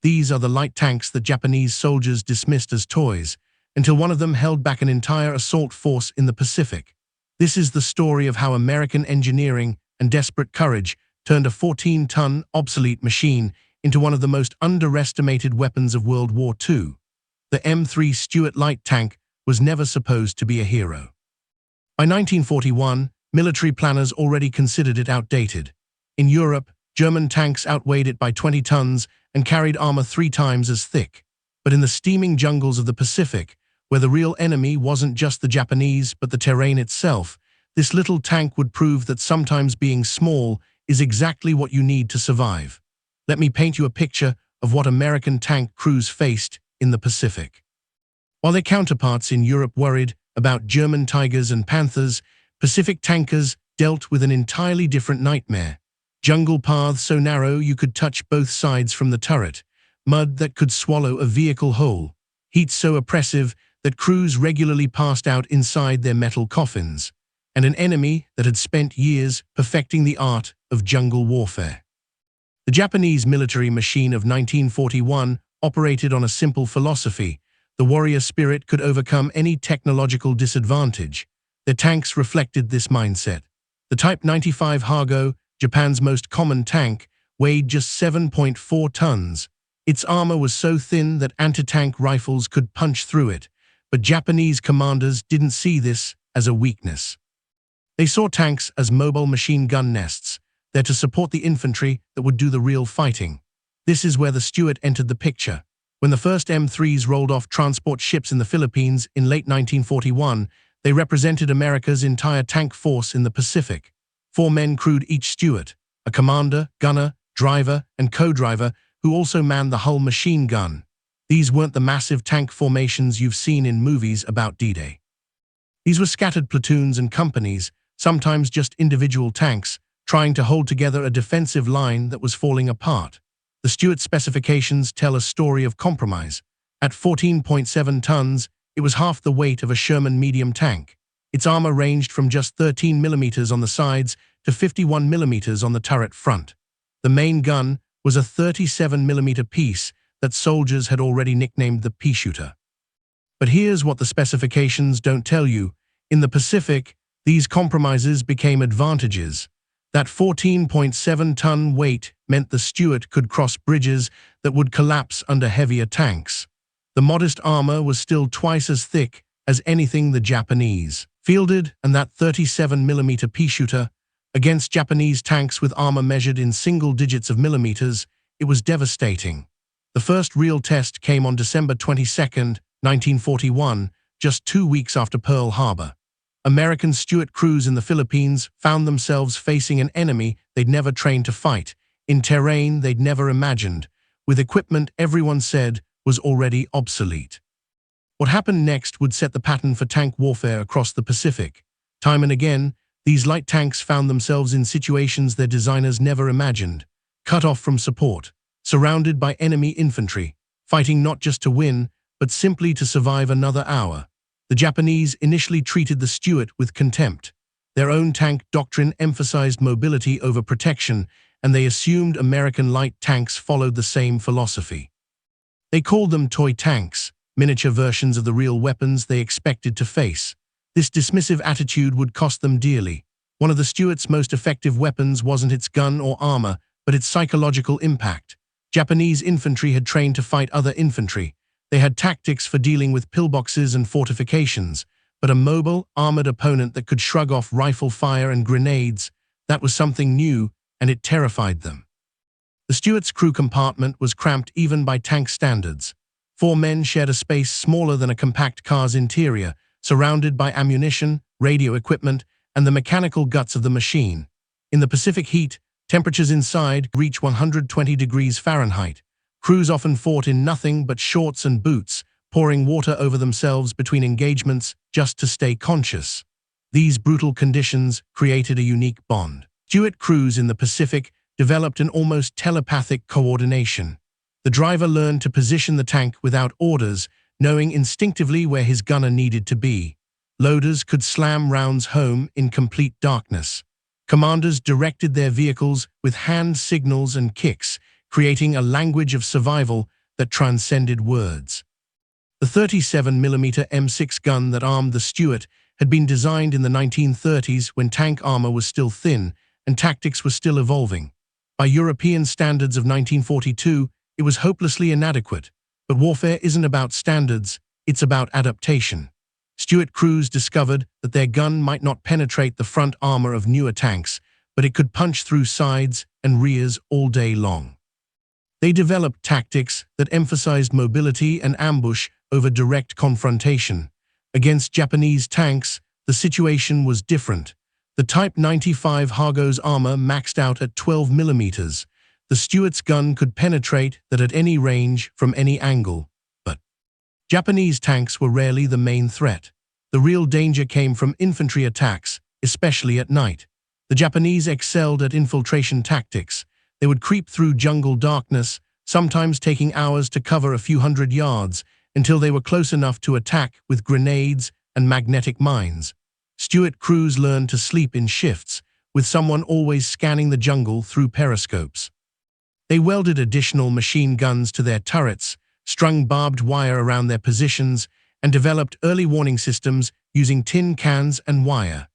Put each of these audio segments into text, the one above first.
These are the light tanks that Japanese soldiers dismissed as toys, until one of them held back an entire assault force in the Pacific. This is the story of how American engineering and desperate courage turned a 14-ton, obsolete machine into one of the most underestimated weapons of World War II. The M3 Stuart light tank was never supposed to be a hero. By 1941, military planners already considered it outdated. In Europe, German tanks outweighed it by 20 tons and carried armor 3 times as thick. But in the steaming jungles of the Pacific, where the real enemy wasn't just the Japanese but the terrain itself, this little tank would prove that sometimes being small is exactly what you need to survive. Let me paint you a picture of what American tank crews faced in the Pacific. While their counterparts in Europe worried about German Tigers and Panthers, Pacific tankers dealt with an entirely different nightmare. Jungle paths so narrow you could touch both sides from the turret, mud that could swallow a vehicle whole, heat so oppressive that crews regularly passed out inside their metal coffins, and an enemy that had spent years perfecting the art of jungle warfare. The Japanese military machine of 1941 operated on a simple philosophy: the warrior spirit could overcome any technological disadvantage. Their tanks reflected this mindset. The Type 95 Hago, Japan's most common tank, weighed just 7.4 tons. Its armor was so thin that anti-tank rifles could punch through it, but Japanese commanders didn't see this as a weakness. They saw tanks as mobile machine gun nests, there to support the infantry that would do the real fighting. This is where the Stuart entered the picture. When the first M3s rolled off transport ships in the Philippines in late 1941, they represented America's entire tank force in the Pacific. 4 men crewed each Stuart: a commander, gunner, driver, and co-driver who also manned the hull machine gun. These weren't the massive tank formations you've seen in movies about D-Day. These were scattered platoons and companies, sometimes just individual tanks, trying to hold together a defensive line that was falling apart. The Stuart specifications tell a story of compromise. At 14.7 tons, it was half the weight of a Sherman medium tank. Its armor ranged from just 13 millimeters on the sides to 51 millimeters on the turret front. The main gun was a 37-millimeter piece that soldiers had already nicknamed the pea shooter. But here's what the specifications don't tell you. In the Pacific, these compromises became advantages. That 14.7-ton weight meant the Stuart could cross bridges that would collapse under heavier tanks. The modest armor was still twice as thick as anything the Japanese fielded, and that 37-millimeter pea shooter, against Japanese tanks with armor measured in single digits of millimeters, it was devastating. The first real test came on December 22, 1941, just 2 weeks after Pearl Harbor. American Stuart crews in the Philippines found themselves facing an enemy they'd never trained to fight, in terrain they'd never imagined, with equipment everyone said was already obsolete. What happened next would set the pattern for tank warfare across the Pacific. Time and again, these light tanks found themselves in situations their designers never imagined, cut off from support, surrounded by enemy infantry, fighting not just to win, but simply to survive another hour. The Japanese initially treated the Stuart with contempt. Their own tank doctrine emphasized mobility over protection, and they assumed American light tanks followed the same philosophy. They called them toy tanks, miniature versions of the real weapons they expected to face. This dismissive attitude would cost them dearly. One of the Stuart's most effective weapons wasn't its gun or armor, but its psychological impact. Japanese infantry had trained to fight other infantry. They had tactics for dealing with pillboxes and fortifications, but a mobile, armored opponent that could shrug off rifle fire and grenades, that was something new, and it terrified them. The Stuart's crew compartment was cramped even by tank standards. 4 men shared a space smaller than a compact car's interior, surrounded by ammunition, radio equipment, and the mechanical guts of the machine. In the Pacific heat, temperatures inside reach 120 degrees Fahrenheit. Crews often fought in nothing but shorts and boots, pouring water over themselves between engagements just to stay conscious. These brutal conditions created a unique bond. Stuart crews in the Pacific developed an almost telepathic coordination. The driver learned to position the tank without orders, knowing instinctively where his gunner needed to be. Loaders could slam rounds home in complete darkness. Commanders directed their vehicles with hand signals and kicks, creating a language of survival that transcended words. The 37mm M6 gun that armed the Stuart had been designed in the 1930s when tank armor was still thin and tactics were still evolving. By European standards of 1942, it was hopelessly inadequate. But warfare isn't about standards, it's about adaptation. Stuart crews discovered that their gun might not penetrate the front armor of newer tanks, but it could punch through sides and rears all day long. They developed tactics that emphasized mobility and ambush over direct confrontation. Against Japanese tanks, the situation was different. The Type 95 Hago's armor maxed out at 12mm. The Stuart's gun could penetrate that at any range from any angle. But Japanese tanks were rarely the main threat. The real danger came from infantry attacks, especially at night. The Japanese excelled at infiltration tactics. They would creep through jungle darkness, sometimes taking hours to cover a few hundred yards, until they were close enough to attack with grenades and magnetic mines. Stuart crews learned to sleep in shifts, with someone always scanning the jungle through periscopes. They welded additional machine guns to their turrets, strung barbed wire around their positions, and developed early warning systems using tin cans and wire.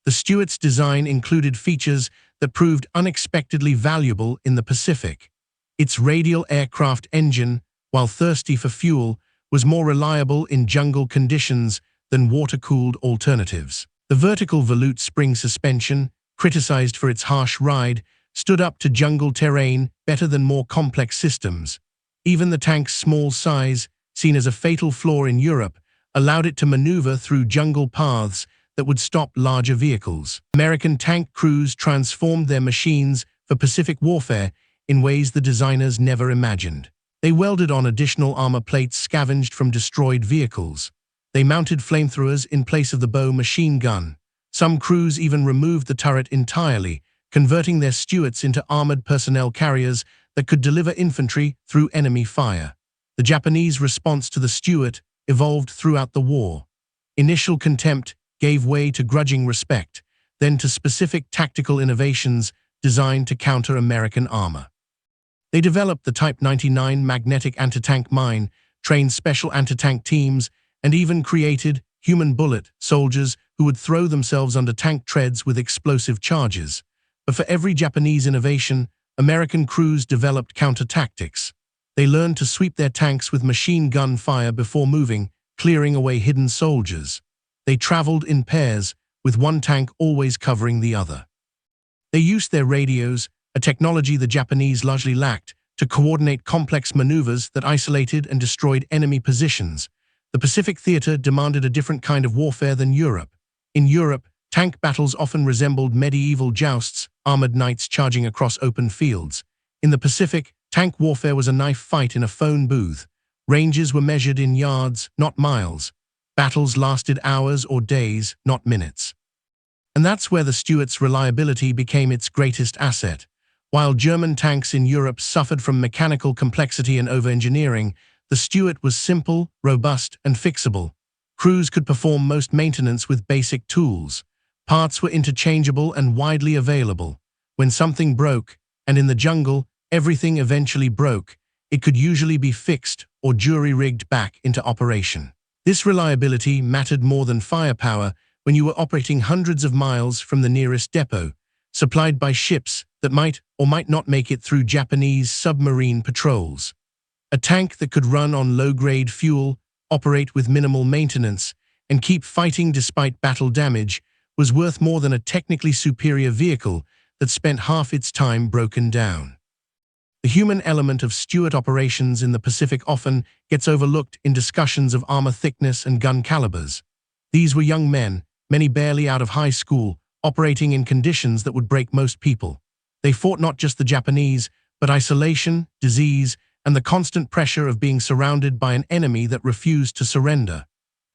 The Stuart's design included features that proved unexpectedly valuable in the Pacific. Its radial aircraft engine, while thirsty for fuel, was more reliable in jungle conditions than water-cooled alternatives. The vertical volute spring suspension, criticized for its harsh ride, stood up to jungle terrain better than more complex systems. Even the tank's small size, seen as a fatal flaw in Europe, allowed it to maneuver through jungle paths that would stop larger vehicles. American tank crews transformed their machines for Pacific warfare in ways the designers never imagined. They welded on additional armor plates scavenged from destroyed vehicles. They mounted flamethrowers in place of the bow machine gun. Some crews even removed the turret entirely, converting their Stuarts into armored personnel carriers that could deliver infantry through enemy fire. The Japanese response to the Stuart evolved throughout the war. Initial contempt gave way to grudging respect, then to specific tactical innovations designed to counter American armor. They developed the Type 99 magnetic anti-tank mine, trained special anti-tank teams, and even created human bullet soldiers who would throw themselves under tank treads with explosive charges. But for every Japanese innovation, American crews developed counter-tactics. They learned to sweep their tanks with machine gun fire before moving, clearing away hidden soldiers. They traveled in pairs, with one tank always covering the other. They used their radios, a technology the Japanese largely lacked, to coordinate complex maneuvers that isolated and destroyed enemy positions. The Pacific theater demanded a different kind of warfare than Europe. In Europe, tank battles often resembled medieval jousts, armored knights charging across open fields. In the Pacific, tank warfare was a knife fight in a phone booth. Ranges were measured in yards, not miles. Battles lasted hours or days, not minutes. And that's where the Stuart's reliability became its greatest asset. While German tanks in Europe suffered from mechanical complexity and over-engineering, the Stuart was simple, robust, and fixable. Crews could perform most maintenance with basic tools. Parts were interchangeable and widely available. When something broke, and in the jungle, everything eventually broke, it could usually be fixed or jury-rigged back into operation. This reliability mattered more than firepower when you were operating hundreds of miles from the nearest depot, supplied by ships that might or might not make it through Japanese submarine patrols. A tank that could run on low-grade fuel, operate with minimal maintenance, and keep fighting despite battle damage was worth more than a technically superior vehicle that spent half its time broken down. The human element of Stuart operations in the Pacific often gets overlooked in discussions of armor thickness and gun calibers. These were young men, many barely out of high school, operating in conditions that would break most people. They fought not just the Japanese, but isolation, disease, and the constant pressure of being surrounded by an enemy that refused to surrender.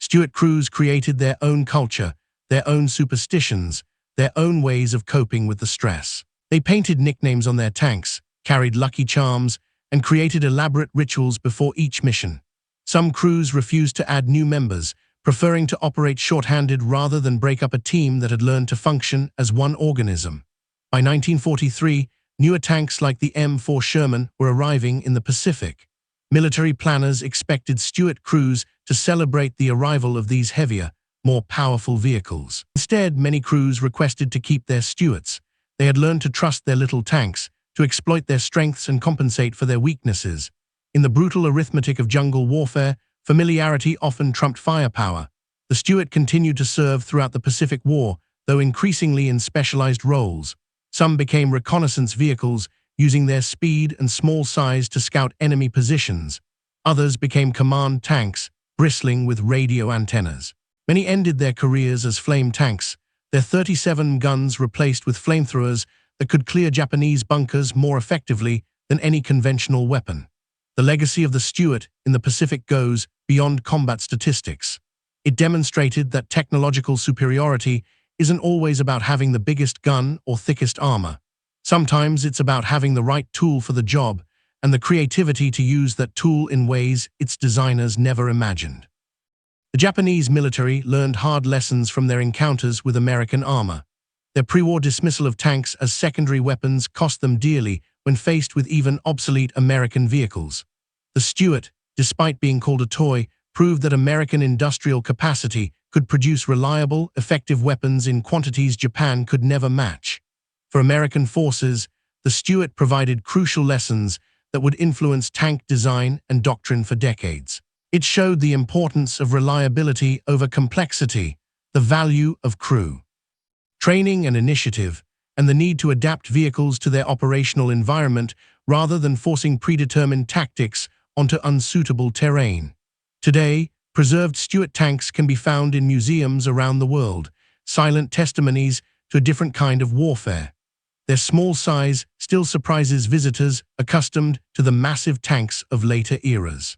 Stuart crews created their own culture, their own superstitions, their own ways of coping with the stress. They painted nicknames on their tanks, carried lucky charms, and created elaborate rituals before each mission. Some crews refused to add new members, preferring to operate short-handed rather than break up a team that had learned to function as one organism. By 1943, Newer tanks like the M4 Sherman were arriving in the Pacific. Military planners expected Stuart crews to celebrate the arrival of these heavier, more powerful vehicles. Instead, many crews requested to keep their Stuarts. They had learned to trust their little tanks, to exploit their strengths and compensate for their weaknesses. In the brutal arithmetic of jungle warfare, familiarity often trumped firepower. The Stuart continued to serve throughout the Pacific War, though increasingly in specialized roles. Some became reconnaissance vehicles, using their speed and small size to scout enemy positions. Others became command tanks, bristling with radio antennas. Many ended their careers as flame tanks, their 37 guns replaced with flamethrowers that could clear Japanese bunkers more effectively than any conventional weapon. The legacy of the Stuart in the Pacific goes beyond combat statistics. It demonstrated that technological superiority isn't always about having the biggest gun or thickest armor. Sometimes it's about having the right tool for the job and the creativity to use that tool in ways its designers never imagined. The Japanese military learned hard lessons from their encounters with American armor. Their pre-war dismissal of tanks as secondary weapons cost them dearly when faced with even obsolete American vehicles. The Stuart, despite being called a toy, proved that American industrial capacity could produce reliable, effective weapons in quantities Japan could never match. For American forces, the Stuart provided crucial lessons that would influence tank design and doctrine for decades. It showed the importance of reliability over complexity, the value of crew, training and initiative, and the need to adapt vehicles to their operational environment rather than forcing predetermined tactics onto unsuitable terrain. Today, preserved Stuart tanks can be found in museums around the world, silent testimonies to a different kind of warfare. Their small size still surprises visitors accustomed to the massive tanks of later eras.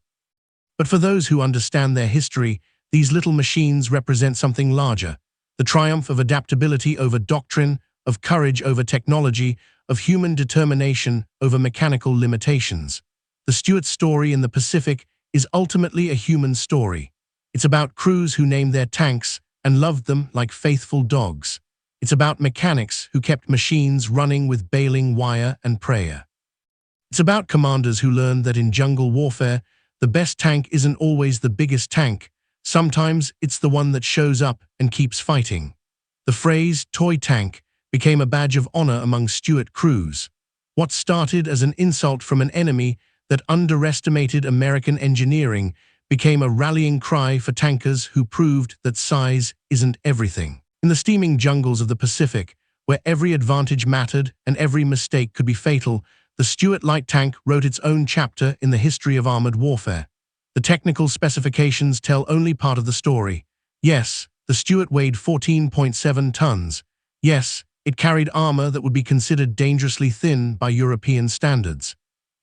But for those who understand their history, these little machines represent something larger: the triumph of adaptability over doctrine, of courage over technology, of human determination over mechanical limitations. The Stuart story in the Pacific is ultimately a human story. It's about crews who named their tanks and loved them like faithful dogs. It's about mechanics who kept machines running with baling wire and prayer. It's about commanders who learned that in jungle warfare, the best tank isn't always the biggest tank. Sometimes it's the one that shows up and keeps fighting. The phrase "toy tank" became a badge of honor among Stuart crews. What started as an insult from an enemy that underestimated American engineering became a rallying cry for tankers who proved that size isn't everything. In the steaming jungles of the Pacific, where every advantage mattered and every mistake could be fatal, the Stuart light tank wrote its own chapter in the history of armored warfare. The technical specifications tell only part of the story. Yes, the Stuart weighed 14.7 tons. Yes, it carried armor that would be considered dangerously thin by European standards.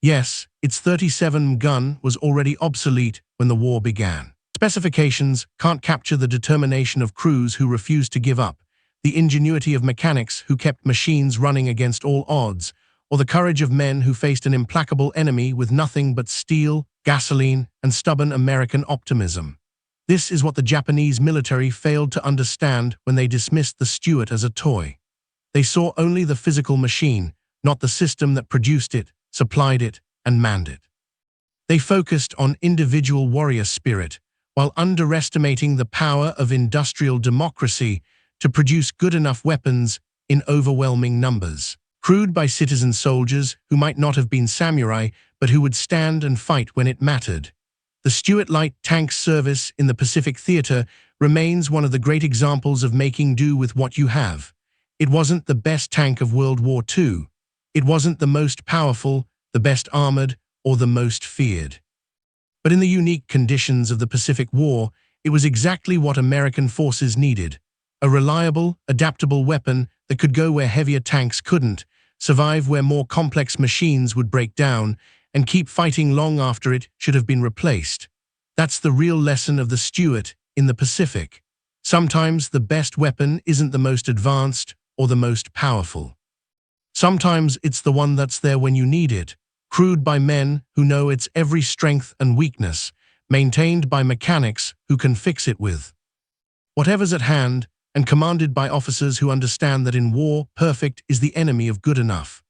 Yes, its 37 gun was already obsolete when the war began. Specifications can't capture the determination of crews who refused to give up, the ingenuity of mechanics who kept machines running against all odds, or the courage of men who faced an implacable enemy with nothing but steel, gasoline, and stubborn American optimism. This is what the Japanese military failed to understand when they dismissed the Stuart as a toy. They saw only the physical machine, not the system that produced it, supplied it, and manned it. They focused on individual warrior spirit, while underestimating the power of industrial democracy to produce good enough weapons in overwhelming numbers. Crewed by citizen soldiers who might not have been samurai, but who would stand and fight when it mattered. The Stuart Light Tank service in the Pacific Theater remains one of the great examples of making do with what you have. It wasn't the best tank of World War II. It wasn't the most powerful, the best armored, or the most feared. But in the unique conditions of the Pacific War, it was exactly what American forces needed: a reliable, adaptable weapon that could go where heavier tanks couldn't, survive where more complex machines would break down, and keep fighting long after it should have been replaced. That's the real lesson of the Stuart in the Pacific. Sometimes the best weapon isn't the most advanced or the most powerful. Sometimes it's the one that's there when you need it, crewed by men who know its every strength and weakness, maintained by mechanics who can fix it with whatever's at hand, and commanded by officers who understand that in war, perfect is the enemy of good enough.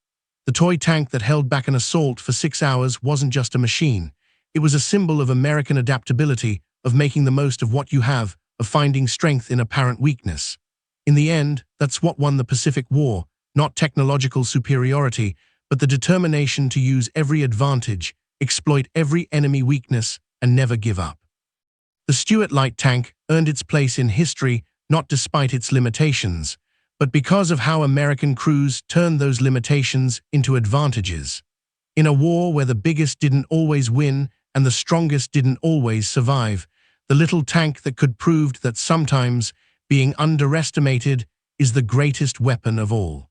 The toy tank that held back an assault for 6 hours wasn't just a machine. It was a symbol of American adaptability, of making the most of what you have, of finding strength in apparent weakness. In the end, that's what won the Pacific War, not technological superiority, but the determination to use every advantage, exploit every enemy weakness, and never give up. The Stuart light tank earned its place in history not despite its limitations, but because of how American crews turned those limitations into advantages. In a war where the biggest didn't always win and the strongest didn't always survive, the little tank that could proved that sometimes being underestimated is the greatest weapon of all.